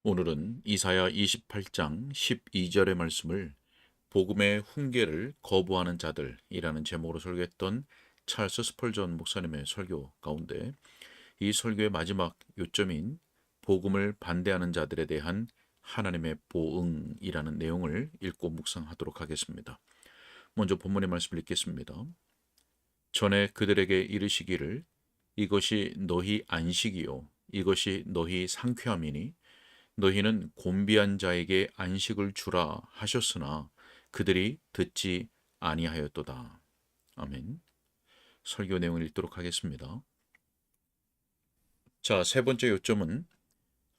오늘은 이사야 28장 12절의 말씀을 복음의 훈계를 거부하는 자들이라는 제목으로 설교했던 찰스 스펄전 목사님의 설교 가운데 이 설교의 마지막 요점인 복음을 반대하는 자들에 대한 하나님의 보응이라는 내용을 읽고 묵상하도록 하겠습니다. 먼저 본문의 말씀을 읽겠습니다. 전에 그들에게 이르시기를 이것이 너희 안식이요 이것이 너희 상쾌함이니 너희는 곤비한 자에게 안식을 주라 하셨으나 그들이 듣지 아니하였도다. 아멘. 설교 내용을 읽도록 하겠습니다. 자, 세 번째 요점은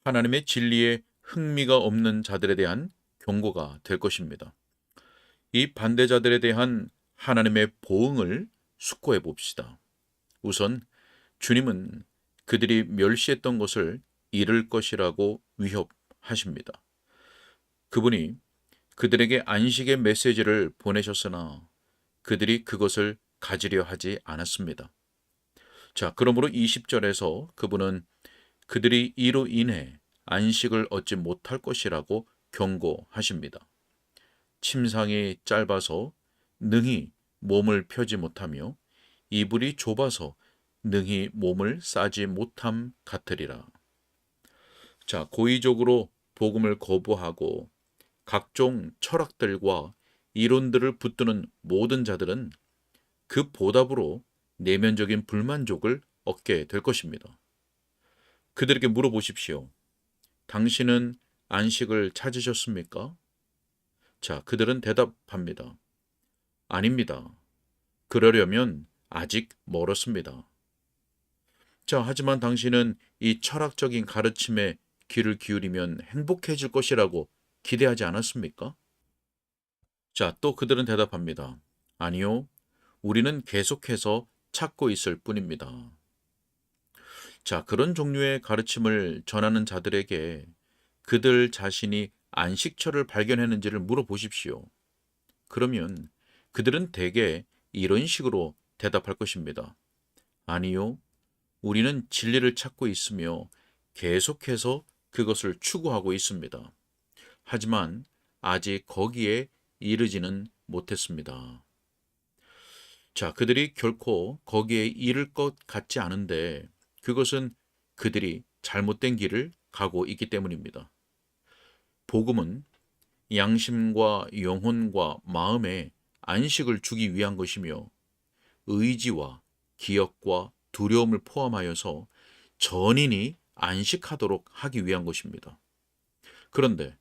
하나님의 진리에 흥미가 없는 자들에 대한 경고가 될 것입니다. 이 반대자들에 대한 하나님의 보응을 숙고해 봅시다. 우선 주님은 그들이 멸시했던 것을 잃을 것이라고 위협하십니다. 그분이 그들에게 안식의 메시지를 보내셨으나 그들이 그것을 가지려 하지 않았습니다. 자, 그러므로 20절에서 그분은 그들이 이로 인해 안식을 얻지 못할 것이라고 경고하십니다. 침상이 짧아서 능히 몸을 펴지 못하며 이불이 좁아서 능히 몸을 싸지 못함 같으리라. 자, 고의적으로 복음을 거부하고 각종 철학들과 이론들을 붙드는 모든 자들은 그 보답으로 내면적인 불만족을 얻게 될 것입니다. 그들에게 물어보십시오. 당신은 안식을 찾으셨습니까? 자, 그들은 대답합니다. 아닙니다. 그러려면 아직 멀었습니다. 자, 하지만 당신은 이 철학적인 가르침에 귀를 기울이면 행복해질 것이라고 기대하지 않았습니까? 자, 또 그들은 대답합니다. 아니요, 우리는 계속해서 찾고 있을 뿐입니다. 자, 그런 종류의 가르침을 전하는 자들에게 그들 자신이 안식처를 발견했는지를 물어보십시오. 그러면 그들은 대개 이런 식으로 대답할 것입니다. 아니요, 우리는 진리를 찾고 있으며 계속해서 그것을 추구하고 있습니다. 하지만 아직 거기에 이르지는 못했습니다. 자, 그들이 결코 거기에 이를 것 같지 않은데 그것은 그들이 잘못된 길을 가고 있기 때문입니다. 복음은 양심과 영혼과 마음에 안식을 주기 위한 것이며 의지와 기억과 두려움을 포함하여서 전인이 안식하도록 하기 위한 것입니다. 그런데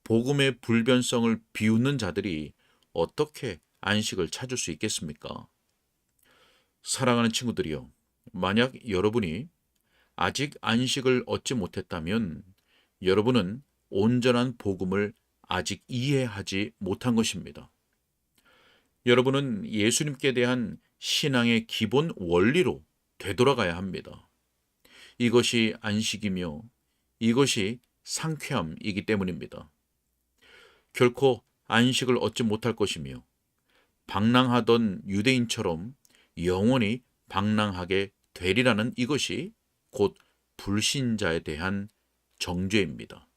복음의 불변성을 비웃는 자들이 어떻게 안식을 찾을 수 있겠습니까? 사랑하는 친구들이요. 만약 여러분이 아직 안식을 얻지 못했다면 여러분은 온전한 복음을 아직 이해하지 못한 것입니다. 여러분은 예수님께 대한 신앙의 기본 원리로 되돌아가야 합니다. 이것이 안식이며 이것이 상쾌함이기 때문입니다. 결코 안식을 얻지 못할 것이며 방랑하던 유대인처럼 영원히 방랑하게 되리라는 이것이 곧 불신자에 대한 정죄입니다.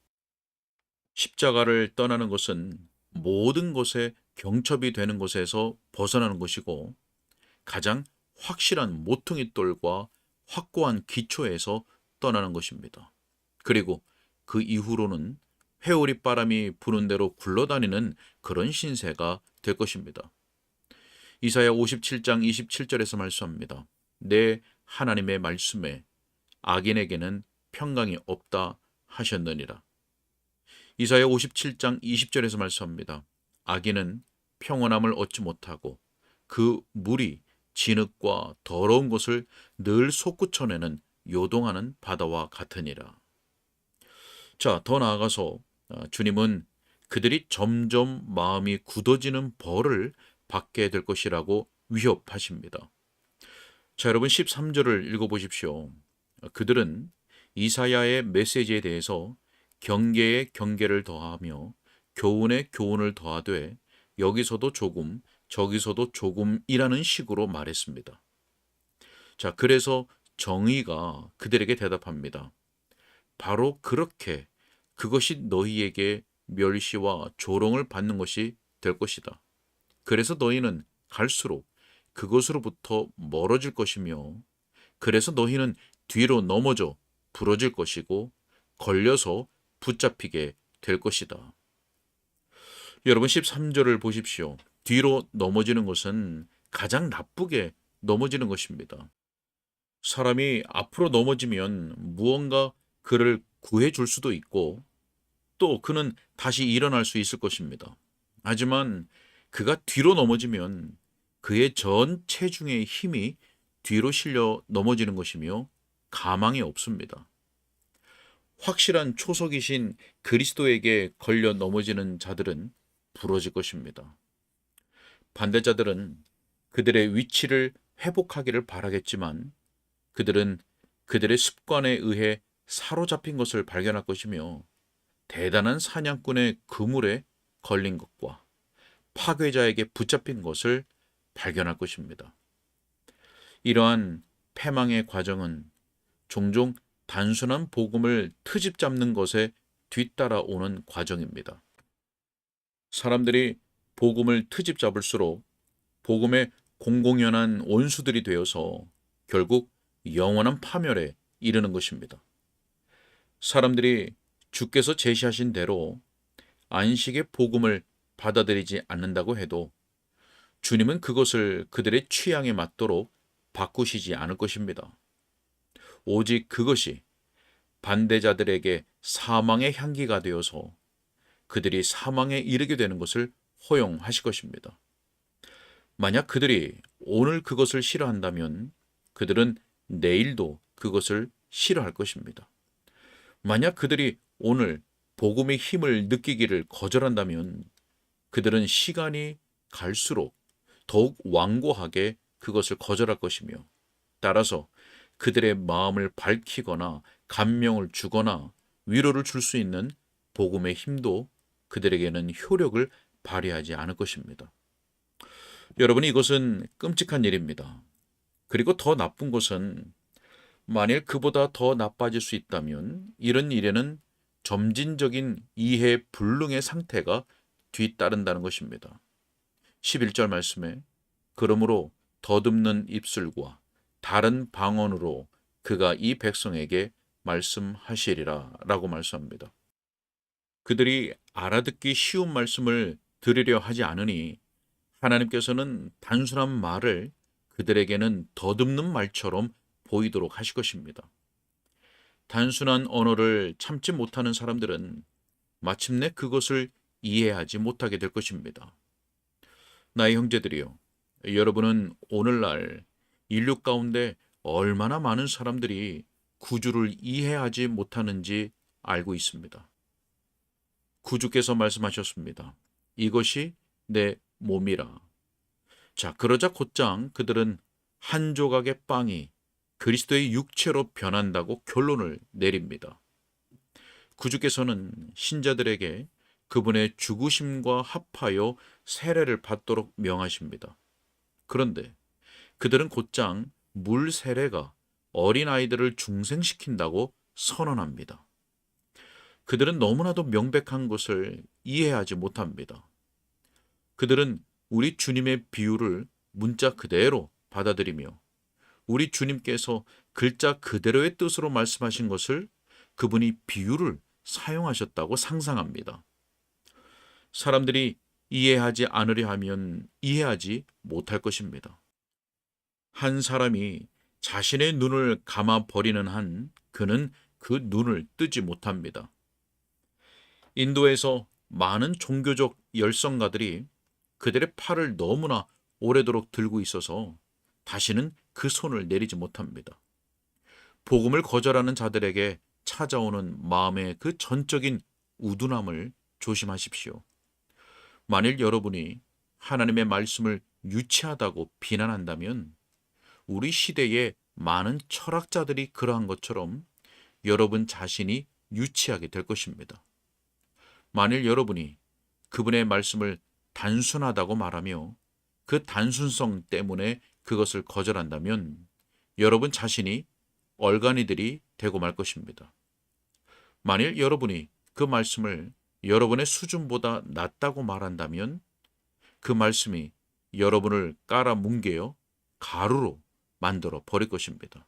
십자가를 떠나는 것은 모든 것에 경첩이 되는 것에서 벗어나는 것이고 가장 확실한 모퉁이돌과 확고한 기초에서 떠나는 것입니다. 그리고 그 이후로는 회오리 바람이 부는 대로 굴러다니는 그런 신세가 될 것입니다. 이사야 57장 27절에서 말씀합니다. 내 하나님의 말씀에 악인에게는 평강이 없다 하셨느니라. 이사야 57장 20절에서 말씀합니다. 악인은 평온함을 얻지 못하고 그 물이 진흙과 더러운 것을 늘 솟구쳐내는 요동하는 바다와 같으니라. 자, 더 나아가서 주님은 그들이 점점 마음이 굳어지는 벌을 받게 될 것이라고 위협하십니다. 자, 여러분 13절을 읽어보십시오. 그들은 이사야의 메시지에 대해서 경계에 경계를 더하며 교훈에 교훈을 더하되 여기서도 조금 저기서도 조금이라는 식으로 말했습니다. 자, 그래서 정의가 그들에게 대답합니다. 바로 그렇게 그것이 너희에게 멸시와 조롱을 받는 것이 될 것이다. 그래서 너희는 갈수록 그것으로부터 멀어질 것이며, 그래서 너희는 뒤로 넘어져 부러질 것이고 걸려서 붙잡히게 될 것이다. 여러분 13절을 보십시오. 뒤로 넘어지는 것은 가장 나쁘게 넘어지는 것입니다. 사람이 앞으로 넘어지면 무언가 그를 구해 줄 수도 있고 또 그는 다시 일어날 수 있을 것입니다. 하지만 그가 뒤로 넘어지면 그의 전 체중의 힘이 뒤로 실려 넘어지는 것이며 가망이 없습니다. 확실한 초석이신 그리스도에게 걸려 넘어지는 자들은 부러질 것입니다. 반대자들은 그들의 위치를 회복하기를 바라겠지만 그들은 그들의 습관에 의해 사로잡힌 것을 발견할 것이며 대단한 사냥꾼의 그물에 걸린 것과 파괴자에게 붙잡힌 것을 발견할 것입니다. 이러한 패망의 과정은 종종 단순한 복음을 트집 잡는 것에 뒤따라오는 과정입니다. 사람들이 복음을 트집 잡을수록 복음의 공공연한 원수들이 되어서 결국 영원한 파멸에 이르는 것입니다. 사람들이 주께서 제시하신 대로 안식의 복음을 받아들이지 않는다고 해도 주님은 그것을 그들의 취향에 맞도록 바꾸시지 않을 것입니다. 오직 그것이 반대자들에게 사망의 향기가 되어서 그들이 사망에 이르게 되는 것을 허용하실 것입니다. 만약 그들이 오늘 그것을 싫어한다면 그들은 내일도 그것을 싫어할 것입니다. 만약 그들이 오늘 복음의 힘을 느끼기를 거절한다면 그들은 시간이 갈수록 더욱 완고하게 그것을 거절할 것이며 따라서 그들의 마음을 밝히거나 감명을 주거나 위로를 줄 수 있는 복음의 힘도 그들에게는 효력을 발휘하지 않을 것입니다. 여러분, 이것은 끔찍한 일입니다. 그리고 더 나쁜 것은 만일 그보다 더 나빠질 수 있다면 이런 일에는 점진적인 이해 불능의 상태가 뒤따른다는 것입니다. 11절 말씀에 그러므로 더듬는 입술과 다른 방언으로 그가 이 백성에게 말씀하시리라 라고 말씀합니다. 그들이 알아듣기 쉬운 말씀을 들으려 하지 않으니 하나님께서는 단순한 말을 그들에게는 더듬는 말처럼 보이도록 하실 것입니다. 단순한 언어를 참지 못하는 사람들은 마침내 그것을 이해하지 못하게 될 것입니다. 나의 형제들이요, 여러분은 오늘날 인류 가운데 얼마나 많은 사람들이 구주를 이해하지 못하는지 알고 있습니다. 구주께서 말씀하셨습니다. 이것이 내 몸이라. 자, 그러자 곧장 그들은 한 조각의 빵이 그리스도의 육체로 변한다고 결론을 내립니다. 구주께서는 신자들에게 그분의 죽으심과 합하여 세례를 받도록 명하십니다. 그런데 그들은 곧장 물 세례가 어린아이들을 중생시킨다고 선언합니다. 그들은 너무나도 명백한 것을 이해하지 못합니다. 그들은 우리 주님의 비유를 문자 그대로 받아들이며 우리 주님께서 글자 그대로의 뜻으로 말씀하신 것을 그분이 비유를 사용하셨다고 상상합니다. 사람들이 이해하지 않으려 하면 이해하지 못할 것입니다. 한 사람이 자신의 눈을 감아버리는 한 그는 그 눈을 뜨지 못합니다. 인도에서 많은 종교적 열성가들이 그들의 팔을 너무나 오래도록 들고 있어서 다시는 그 손을 내리지 못합니다. 복음을 거절하는 자들에게 찾아오는 마음의 그 전적인 우둔함을 조심하십시오. 만일 여러분이 하나님의 말씀을 유치하다고 비난한다면 우리 시대의 많은 철학자들이 그러한 것처럼 여러분 자신이 유치하게 될 것입니다. 만일 여러분이 그분의 말씀을 단순하다고 말하며 그 단순성 때문에 그것을 거절한다면 여러분 자신이 얼간이들이 되고 말 것입니다. 만일 여러분이 그 말씀을 여러분의 수준보다 낮다고 말한다면 그 말씀이 여러분을 깔아뭉개어 가루로 만들어 버릴 것입니다.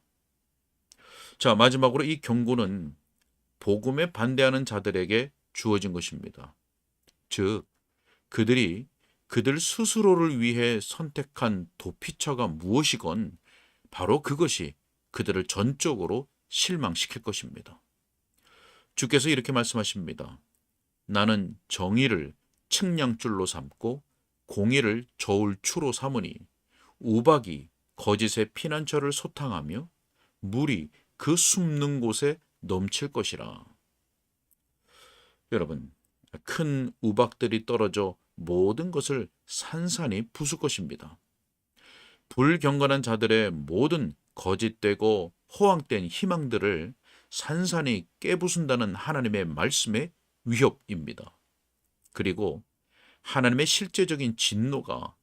자, 마지막으로 이 경고는 복음에 반대하는 자들에게 주어진 것입니다. 즉, 그들이 그들 스스로를 위해 선택한 도피처가 무엇이건 바로 그것이 그들을 전적으로 실망시킬 것입니다. 주께서 이렇게 말씀하십니다. 나는 정의를 측량줄로 삼고 공의를 저울추로 삼으니 우박이 거짓의 피난처를 소탕하며 물이 그 숨는 곳에 넘칠 것이라. 여러분, 큰 우박들이 떨어져 모든 것을 산산이 부술 것입니다. 불경건한 자들의 모든 거짓되고 허황된 희망들을 산산이 깨부순다는 하나님의 말씀의 위협입니다. 그리고 하나님의 실제적인 진노가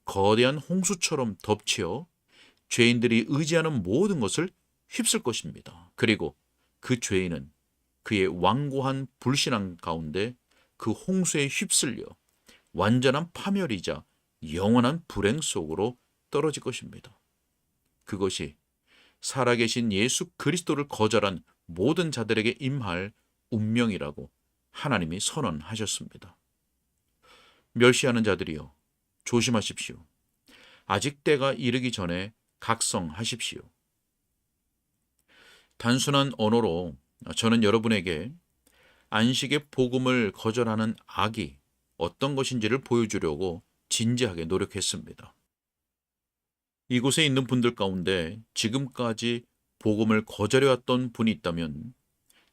거대한 홍수처럼 덮치어 죄인들이 의지하는 모든 것을 휩쓸 것입니다. 그리고 그 죄인은 그의 완고한 불신앙 가운데 그 홍수에 휩쓸려 완전한 파멸이자 영원한 불행 속으로 떨어질 것입니다. 그것이 살아계신 예수 그리스도를 거절한 모든 자들에게 임할 운명이라고 하나님이 선언하셨습니다. 멸시하는 자들이여, 조심하십시오. 아직 때가 이르기 전에 각성하십시오. 단순한 언어로 저는 여러분에게 안식의 복음을 거절하는 악이 어떤 것인지를 보여주려고 진지하게 노력했습니다. 이곳에 있는 분들 가운데 지금까지 복음을 거절해왔던 분이 있다면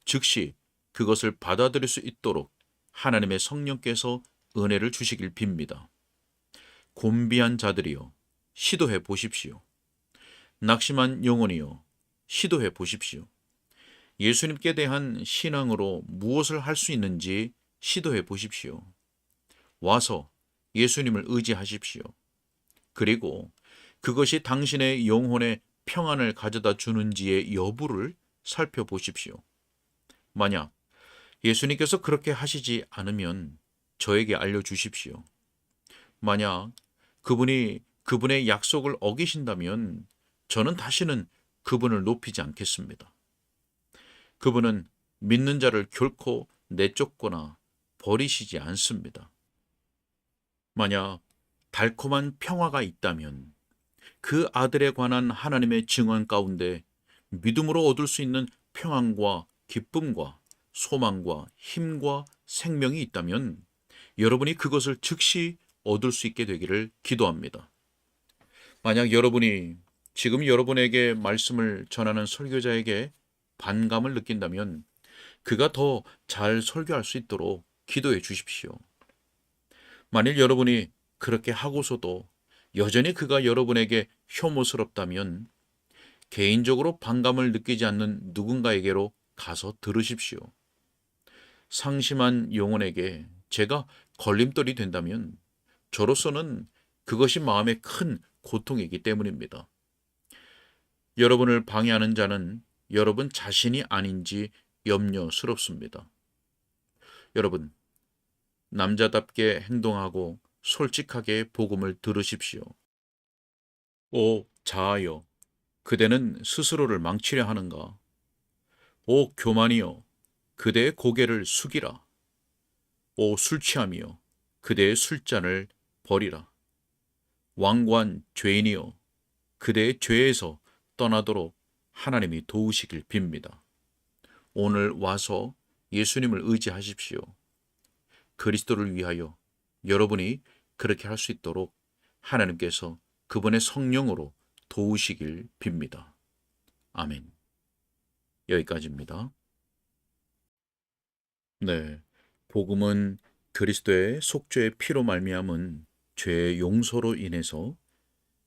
즉시 그것을 받아들일 수 있도록 하나님의 성령께서 은혜를 주시길 빕니다. 곤비한 자들이여, 시도해 보십시오. 낙심한 영혼이여, 시도해 보십시오. 예수님께 대한 신앙으로 무엇을 할 수 있는지 시도해 보십시오. 와서 예수님을 의지하십시오. 그리고 그것이 당신의 영혼에 평안을 가져다 주는지의 여부를 살펴보십시오. 만약 예수님께서 그렇게 하시지 않으면 저에게 알려주십시오. 만약 그분이 그분의 약속을 어기신다면 저는 다시는 그분을 높이지 않겠습니다. 그분은 믿는 자를 결코 내쫓거나 버리시지 않습니다. 만약 달콤한 평화가 있다면 그 아들에 관한 하나님의 증언 가운데 믿음으로 얻을 수 있는 평안과 기쁨과 소망과 힘과 생명이 있다면 여러분이 그것을 즉시 얻을 수 있게 되기를 기도합니다. 만약 여러분이 지금 여러분에게 말씀을 전하는 설교자에게 반감을 느낀다면 그가 더 잘 설교할 수 있도록 기도해 주십시오. 만일 여러분이 그렇게 하고서도 여전히 그가 여러분에게 혐오스럽다면 개인적으로 반감을 느끼지 않는 누군가에게로 가서 들으십시오. 상심한 영혼에게 제가 걸림돌이 된다면 저로서는 그것이 마음의 큰 고통이기 때문입니다. 여러분을 방해하는 자는 여러분 자신이 아닌지 염려스럽습니다. 여러분, 남자답게 행동하고 솔직하게 복음을 들으십시오. 오 자아여, 그대는 스스로를 망치려 하는가? 오 교만이여, 그대의 고개를 숙이라. 오 술취함이여, 그대의 술잔을 버리라. 완고한 죄인이여, 그대의 죄에서 떠나도록 하나님이 도우시길 빕니다. 오늘 와서 예수님을 의지하십시오. 그리스도를 위하여 여러분이 그렇게 할 수 있도록 하나님께서 그분의 성령으로 도우시길 빕니다. 아멘. 여기까지입니다. 네, 복음은 그리스도의 속죄의 피로 말미암은 죄의 용서로 인해서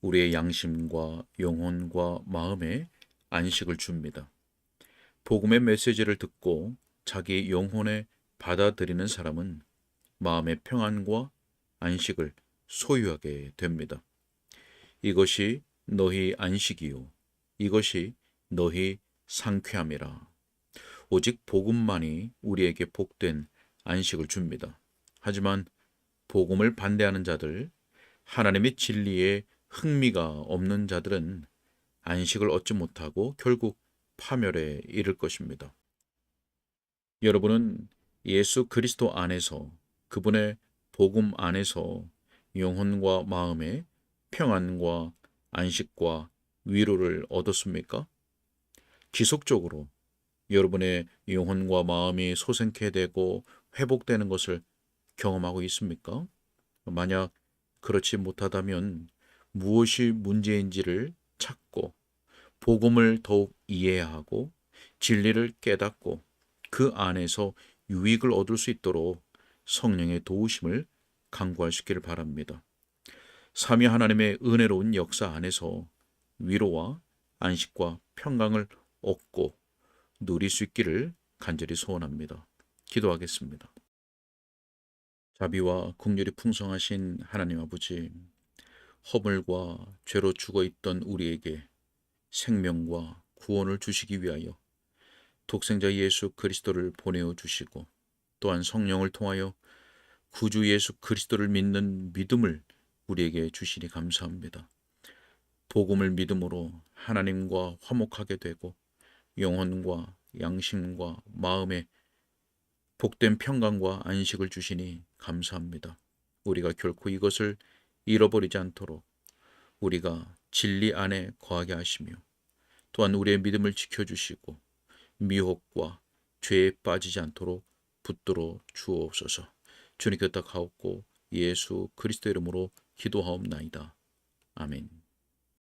우리의 양심과 영혼과 마음에 안식을 줍니다. 복음의 메시지를 듣고 자기 영혼에 받아들이는 사람은 마음의 평안과 안식을 소유하게 됩니다. 이것이 너희 안식이요, 이것이 너희 상쾌함이라. 오직 복음만이 우리에게 복된 안식을 줍니다. 하지만 복음을 반대하는 자들, 하나님의 진리에 흥미가 없는 자들은 안식을 얻지 못하고 결국 파멸에 이를 것입니다. 여러분은 예수 그리스도 안에서, 그분의 복음 안에서 영혼과 마음의 평안과 안식과 위로를 얻었습니까? 지속적으로 여러분의 영혼과 마음이 소생케 되고 회복되는 것을 경험하고 있습니까? 만약 그렇지 못하다면 무엇이 문제인지를 찾고 복음을 더욱 이해하고 진리를 깨닫고 그 안에서 유익을 얻을 수 있도록 성령의 도우심을 간구하시기를 바랍니다. 삼위 하나님의 은혜로운 역사 안에서 위로와 안식과 평강을 얻고 누릴 수 있기를 간절히 소원합니다. 기도하겠습니다. 자비와 긍휼이 풍성하신 하나님 아버지, 허물과 죄로 죽어있던 우리에게 생명과 구원을 주시기 위하여 독생자 예수 그리스도를 보내어 주시고 또한 성령을 통하여 구주 예수 그리스도를 믿는 믿음을 우리에게 주시니 감사합니다. 복음을 믿음으로 하나님과 화목하게 되고 영혼과 양심과 마음에 복된 평강과 안식을 주시니 감사합니다. 우리가 결코 이것을 잃어버리지 않도록 우리가 진리 안에 거하게 하시며 또한 우리의 믿음을 지켜주시고 미혹과 죄에 빠지지 않도록 붙들어 주옵소서. 주님께 부탁하옵고 예수 그리스도 이름으로 기도하옵나이다. 아멘.